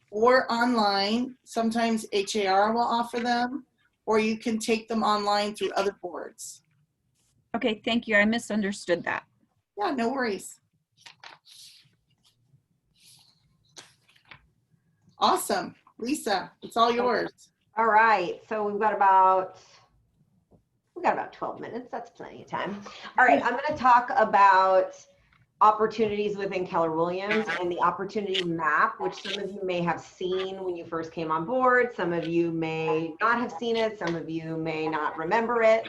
or online. Sometimes HAR will offer them, or you can take them online through other boards. Okay, thank you. I misunderstood that. Yeah, no worries. Awesome. Lisa, it's all yours. All right. So we've got about 12 minutes. That's plenty of time. All right. I'm going to talk about opportunities within Keller Williams and the opportunity map, which some of you may have seen when you first came on board. Some of you may not have seen it. Some of you may not remember it.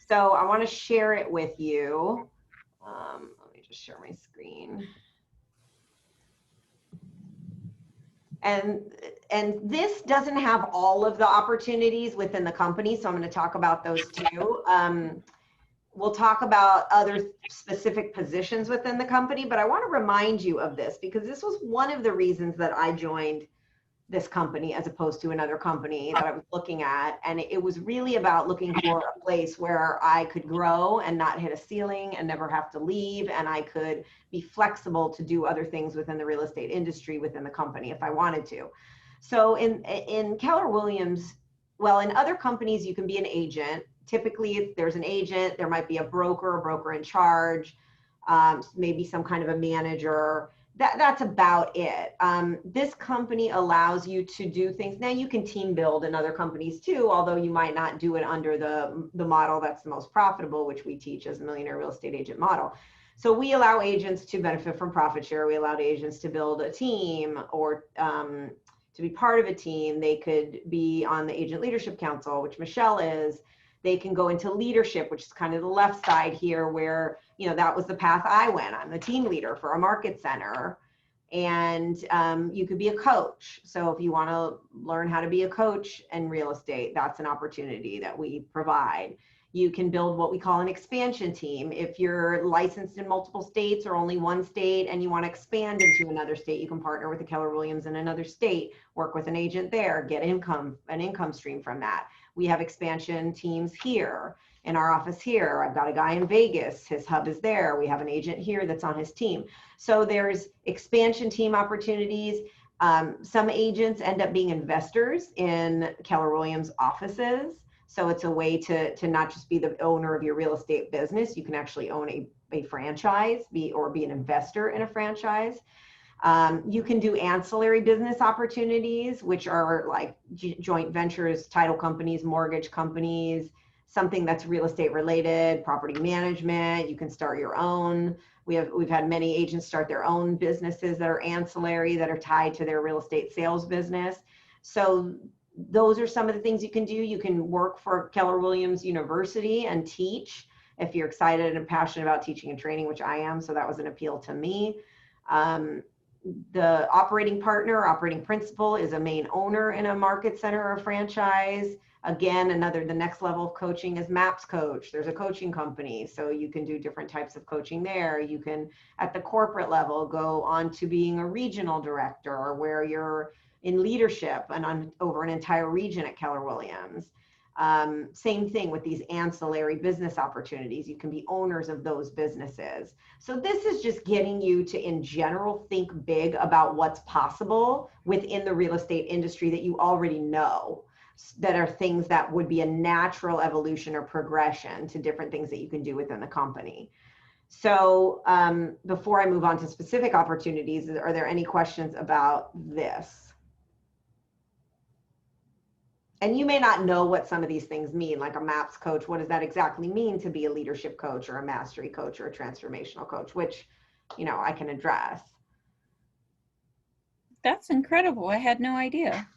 So I want to share it with you. Let me just share my screen. And this doesn't have all of the opportunities within the company, so I'm going to talk about those too. We'll talk about other specific positions within the company, but I want to remind you of this because this was one of the reasons that I joined this company as opposed to another company that I was looking at. And it was really about looking for a place where I could grow and not hit a ceiling and never have to leave. And I could be flexible to do other things within the real estate industry within the company if I wanted to. So in Keller Williams, well, in other companies, you can be an agent. Typically, if there's an agent, there might be a broker in charge, maybe some kind of a manager. That's about it. This company allows you to do things. Now you can team build in other companies too, although you might not do it under the model that's the most profitable, which we teach as a millionaire real estate agent model. So we allow agents to benefit from profit share. We allow agents to build a team or to be part of a team. They could be on the Agent Leadership Council, which Michelle is. They can go into leadership, which is kind of the left side here, where, you know, that was the path I went. I'm the team leader for a market center. And you could be a coach. So if you want to learn how to be a coach in real estate, that's an opportunity that we provide. You can build what we call an expansion team. If you're licensed in multiple states or only one state and you want to expand into another state, you can partner with a Keller Williams in another state, work with an agent there, get an income stream from that. We have expansion teams here in our office here. I've got a guy in Vegas, his hub is there. We have an agent here that's on his team. So there's expansion team opportunities. Some agents end up being investors in Keller Williams offices. So it's a way to not just be the owner of your real estate business. You can actually own a franchise, be an investor in a franchise. You can do ancillary business opportunities, which are like joint ventures, title companies, mortgage companies, something that's real estate related, property management. You can start your own. We've had many agents start their own businesses that are ancillary, that are tied to their real estate sales business. So those are some of the things you can do. You can work for Keller Williams University and teach if you're excited and passionate about teaching and training, which I am. So that was an appeal to me. The operating partner, operating principal is a main owner in a market center or franchise. Again, the next level of coaching is MAPS Coach. There's a coaching company, so you can do different types of coaching there. You can, at the corporate level, go on to being a regional director where you're in leadership and over an entire region at Keller Williams. Same thing with these ancillary business opportunities. You can be owners of those businesses. So this is just getting you to, in general, think big about what's possible within the real estate industry that you already know, that are things that would be a natural evolution or progression to different things that you can do within the company. So before I move on to specific opportunities, are there any questions about this? And you may not know what some of these things mean, like a MAPS coach. What does that exactly mean to be a leadership coach or a mastery coach or a transformational coach, which, you know, I can address. That's incredible. I had no idea.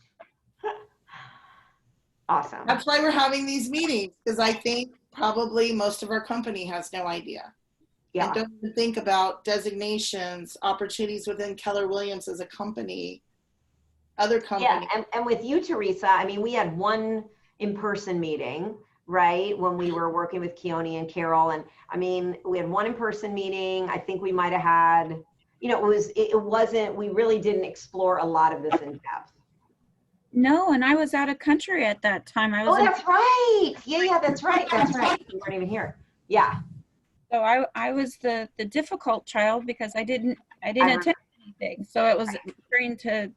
Awesome. That's why we're having these meetings, because I think probably most of our company has no idea. Yeah. And don't even think about designations, opportunities within Keller Williams as a company, other companies. Yeah, and with you, Teresa, I mean, we had one in-person meeting, right, when we were working with Keone and Carol. And I mean, we had one in-person meeting. I think we might have had, you know, we really didn't explore a lot of this in depth. No, and I was out of country at that time. I was that's right. Yeah, that's right. That's right. You weren't even here. Yeah. So I was the difficult child because I didn't attend anything. So it was trying to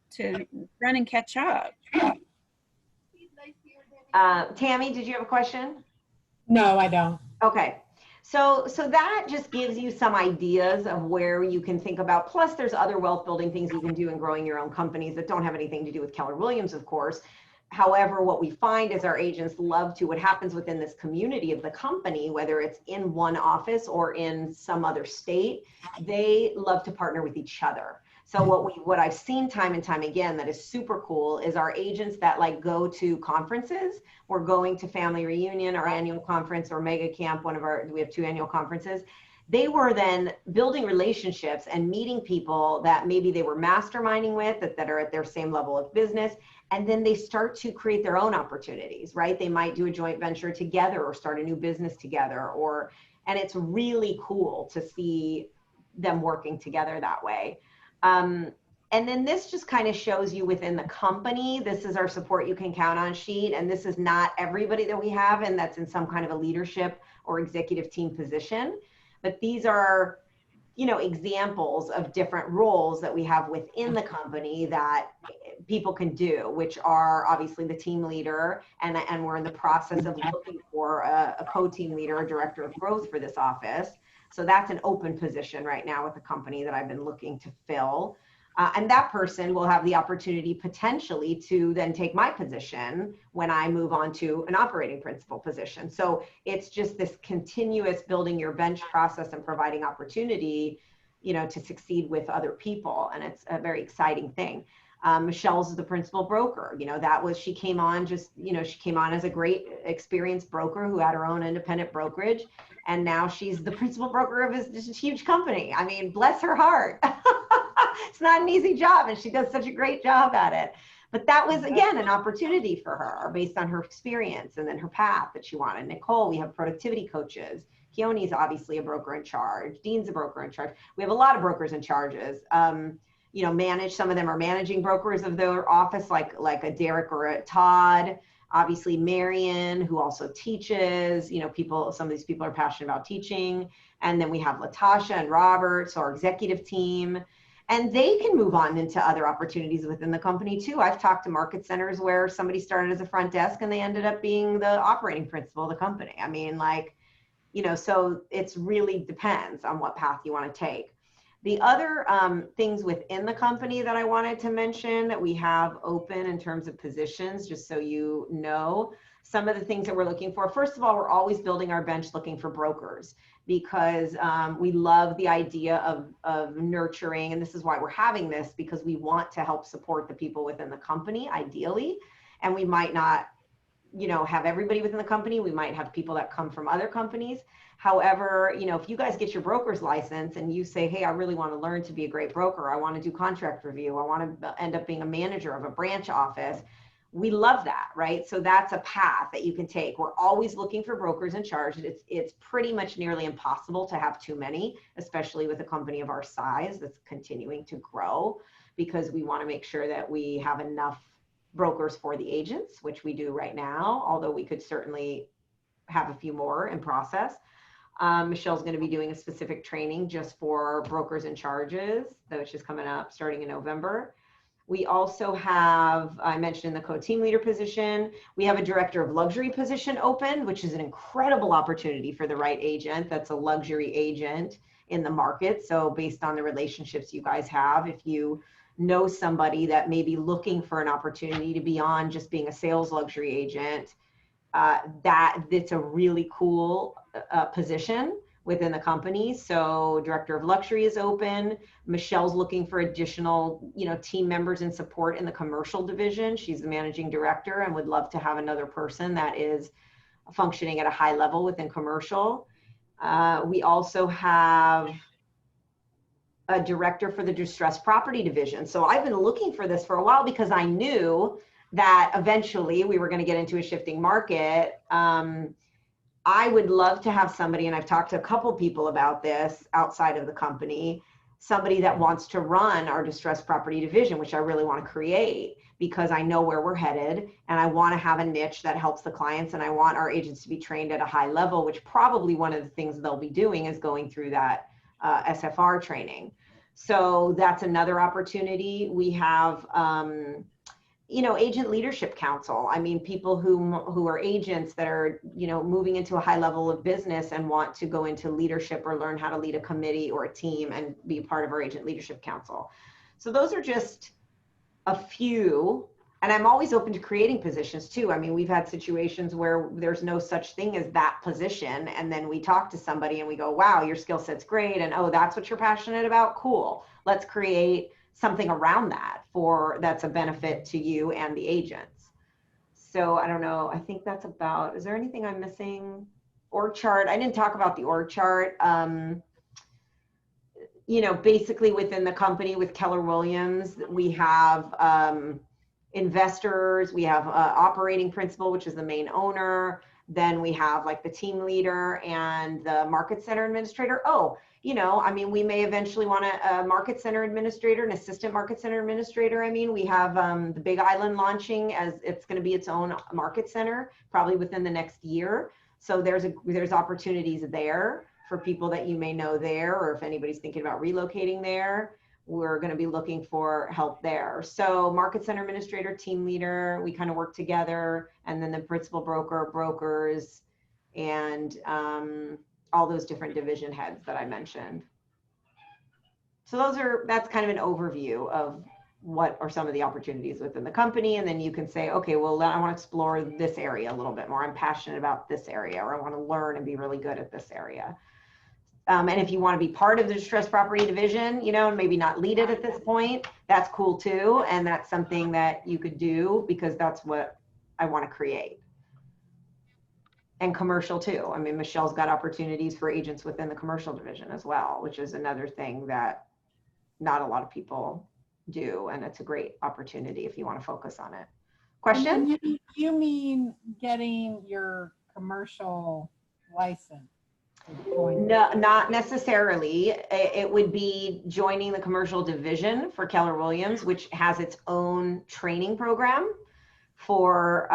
run and catch up. Tammy, did you have a question? No, I don't. Okay. So that just gives you some ideas of where you can think about. Plus, there's other wealth building things you can do in growing your own companies that don't have anything to do with Keller Williams, of course. However, what we find is our agents love to, what happens within this community of the company, whether it's in one office or in some other state, they love to partner with each other. So what I've seen time and time again that is super cool is our agents that like go to conferences. We're going to Family Reunion, our annual conference, or Mega Camp, we have 2 annual conferences. They were then building relationships and meeting people that maybe they were masterminding with, that are at their same level of business. And then they start to create their own opportunities, right? They might do a joint venture together or start a new business together, and it's really cool to see them working together that way. And then this just kind of shows you within the company, this is our support you can count on sheet. And this is not everybody that we have, and that's in some kind of a leadership or executive team position. But these are, you know, examples of different roles that we have within the company that people can do, which are obviously the team leader. And we're in the process of looking for a co-team leader, a director of growth for this office. So that's an open position right now with the company that I've been looking to fill. And that person will have the opportunity potentially to then take my position when I move on to an operating principal position. So it's just this continuous building your bench process and providing opportunity, you know, to succeed with other people. And it's a very exciting thing. Michelle's the principal broker. You know, that was, she came on just, you know, she came on as a great experienced broker who had her own independent brokerage. And now she's the principal broker of this huge company. I mean, bless her heart. It's not an easy job, and she does such a great job at it. But that was, again, an opportunity for her based on her experience and then her path that she wanted. Nicole, we have productivity coaches. Keone's obviously a broker in charge. Dean's a broker in charge. We have a lot of brokers in charges. You know, some of them are managing brokers of their office, like a Derek or a Todd. Obviously, Marion, who also teaches. You know, some of these people are passionate about teaching. And then we have Latasha and Robert, so our executive team. And they can move on into other opportunities within the company too. I've talked to market centers where somebody started as a front desk and they ended up being the operating principal of the company. I mean, like, you know, so it's really depends on what path you want to take. The other things within the company that I wanted to mention that we have open in terms of positions, just so you know, some of the things that we're looking for. First of all, we're always building our bench looking for brokers, because we love the idea of nurturing, and this is why we're having this, because we want to help support the people within the company, ideally. And we might not, you know, have everybody within the company. We might have people that come from other companies. However, you know, if you guys get your broker's license and you say, hey, I really want to learn to be a great broker, I want to do contract review, I want to end up being a manager of a branch office, we love that, right? So that's a path that you can take. We're always looking for brokers in charge. It's pretty much nearly impossible to have too many, especially with a company of our size that's continuing to grow, because we want to make sure that we have enough brokers for the agents, which we do right now, although we could certainly have a few more in process. Michelle's going to be doing a specific training just for brokers in charges, which is coming up starting in November. We also have, I mentioned in the co-team leader position, we have a director of luxury position open, which is an incredible opportunity for the right agent. That's a luxury agent in the market. So based on the relationships you guys have, if you know somebody that may be looking for an opportunity to be on just being a sales luxury agent, that's a really cool position within the company. So director of luxury is open. Michelle's looking for additional, you know, team members and support in the commercial division. She's the managing director and would love to have another person that is functioning at a high level within commercial. We also have a director for the distressed property division. So I've been looking for this for a while because I knew that eventually we were going to get into a shifting market. I would love to have somebody, and I've talked to a couple people about this outside of the company, somebody that wants to run our distressed property division, which I really want to create, because I know where we're headed and I want to have a niche that helps the clients, and I want our agents to be trained at a high level, which probably one of the things they'll be doing is going through that SFR training. So that's another opportunity. We have, you know, agent leadership council. I mean, people who are agents that are, you know, moving into a high level of business and want to go into leadership or learn how to lead a committee or a team and be part of our agent leadership council. So those are just a few, and I'm always open to creating positions too. I mean, we've had situations where there's no such thing as that position, and then we talk to somebody and we go, wow, your skill set's great, and oh, that's what you're passionate about? Cool. Let's create something around that that's a benefit to you and the agents. So I don't know, I think that's about, is there anything I'm missing? Org chart, I didn't talk about the org chart. You know, basically within the company with Keller Williams, we have investors, we have operating principal, which is the main owner. Then we have like the team leader and the market center administrator. Oh, you know, I mean, we may eventually want a market center administrator, an assistant market center administrator. I mean, we have the Big Island launching as it's going to be its own market center probably within the next year. So there's opportunities there for people that you may know there, or if anybody's thinking about relocating there, we're going to be looking for help there. So market center administrator, team leader, we kind of work together, and then the principal broker, brokers, and all those different division heads that I mentioned. So that's kind of an overview of what are some of the opportunities within the company. And then you can say, okay, well, I want to explore this area a little bit more. I'm passionate about this area, or I want to learn and be really good at this area. And if you want to be part of the distressed property division, you know, and maybe not lead it at this point, that's cool too. And that's something that you could do, because that's what I want to create. And commercial too. I mean, Michelle's got opportunities for agents within the commercial division as well, which is another thing that not a lot of people do. And it's a great opportunity if you want to focus on it. Question? And you mean getting your commercial license? No, not necessarily. It would be joining the commercial division for Keller Williams, which has its own training program for,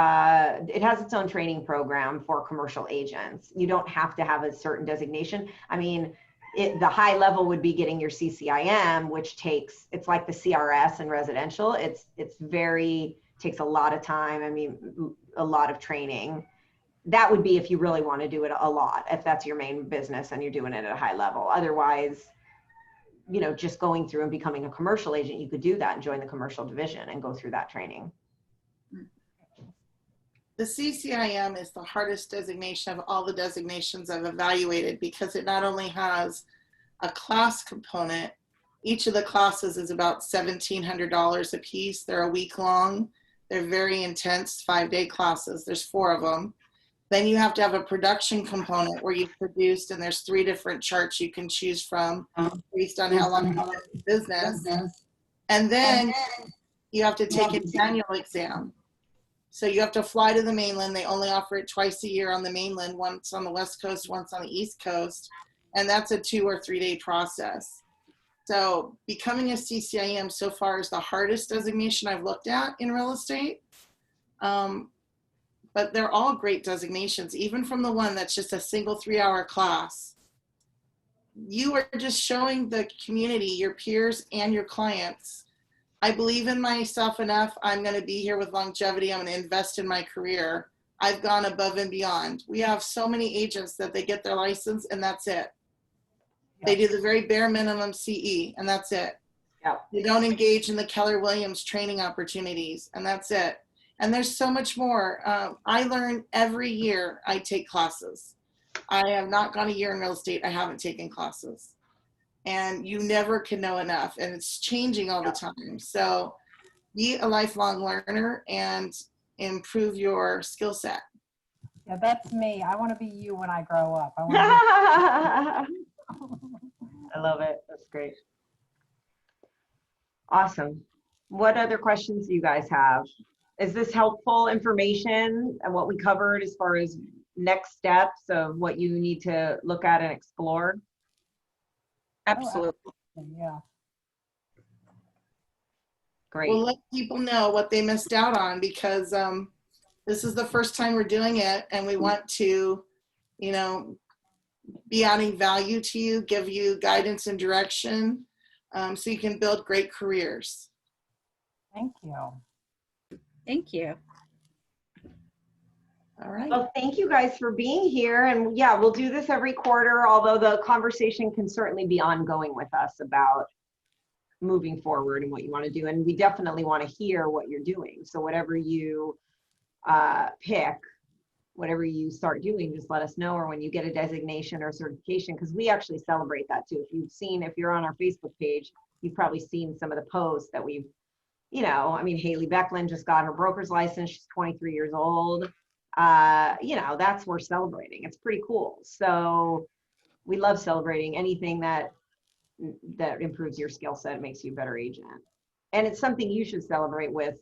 it has its own training program for commercial agents. You don't have to have a certain designation. I mean, the high level would be getting your CCIM, which it's like the CRS in residential. Takes a lot of time. I mean, a lot of training. That would be if you really want to do it a lot, if that's your main business and you're doing it at a high level. Otherwise, you know, just going through and becoming a commercial agent, you could do that and join the commercial division and go through that training. The CCIM is the hardest designation of all the designations I've evaluated, because it not only has a class component, each of the classes is about $1,700 a piece. They're a week long. They're very intense 5-day classes. There's 4 of them. Then you have to have a production component where you've produced, and there's 3 different charts you can choose from based on how long you've been in business. And then you have to take an annual exam. So you have to fly to the mainland. They only offer it twice a year on the mainland, once on the West Coast, once on the East Coast. And that's a 2 or 3 day process. So becoming a CCIM so far is the hardest designation I've looked at in real estate. But they're all great designations, even from the one that's just a single 3-hour class. You are just showing the community, your peers and your clients, I believe in myself enough. I'm going to be here with longevity. I'm going to invest in my career. I've gone above and beyond. We have so many agents that they get their license and that's it. Yeah. They do the very bare minimum CE and that's it. Yeah. They don't engage in the Keller Williams training opportunities and that's it. And there's so much more. I learn every year I take classes. I have not gone a year in real estate. I haven't taken classes. And you never can know enough. And it's changing all the time. So be a lifelong learner and improve your skill set. Yeah, that's me. I want to be you when I grow up. I love it. That's great. Awesome. What other questions do you guys have? Is this helpful information and what we covered as far as next steps of what you need to look at and explore? Absolutely. Yeah. Great. We'll let people know what they missed out on, because this is the first time we're doing it and we want to, you know, be adding value to you, give you guidance and direction so you can build great careers. Thank you. Thank you. All right. Well, thank you guys for being here. And yeah, we'll do this every quarter, although the conversation can certainly be ongoing with us about moving forward and what you want to do. And we definitely want to hear what you're doing. So whatever you pick, whatever you start doing, just let us know, or when you get a designation or certification, because we actually celebrate that too. If you're on our Facebook page, you've probably seen some of the posts that we've, you know, I mean, Haley Becklin just got her broker's license. She's 23 years old. You know, we're celebrating. It's pretty cool. So we love celebrating anything that improves your skill set, makes you a better agent. And it's something you should celebrate with,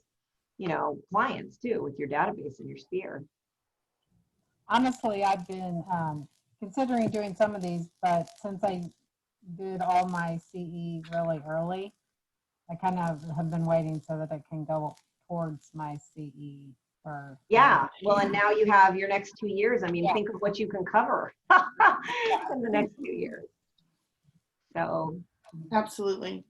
you know, clients too, with your database and your sphere. Honestly, I've been considering doing some of these, but since I did all my CE really early, I kind of have been waiting so that I can go towards my CE. Yeah, well, and now you have your next 2 years. I mean, think of what you can cover in the next 2 years. So absolutely.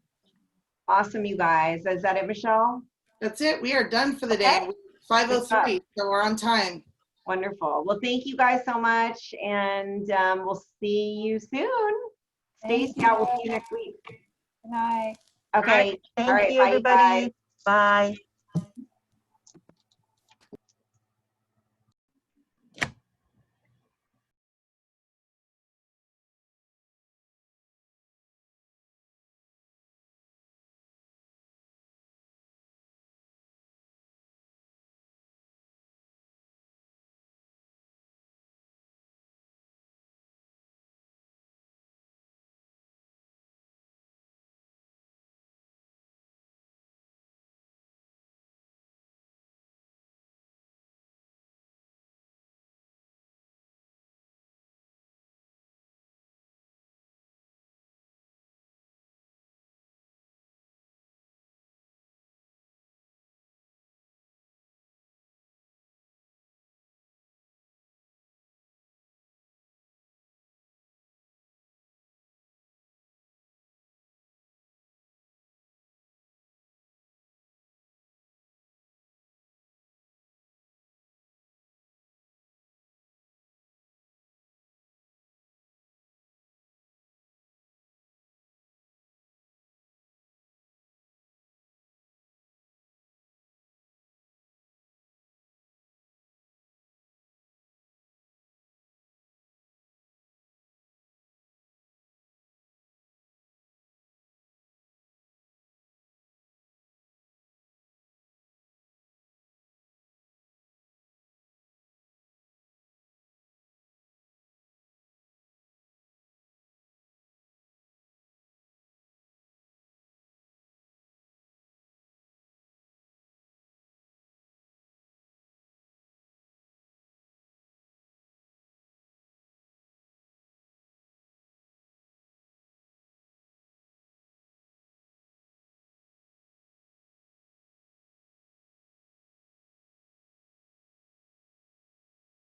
Awesome, you guys. Is that it, Michelle? That's it. We are done for the day. 5:03, so we're on time. Wonderful. Well, thank you guys so much, and we'll see you soon. Stacy, we'll see you next week. Good night. Okay. All Thank right, you, bye, everybody. guys. Bye.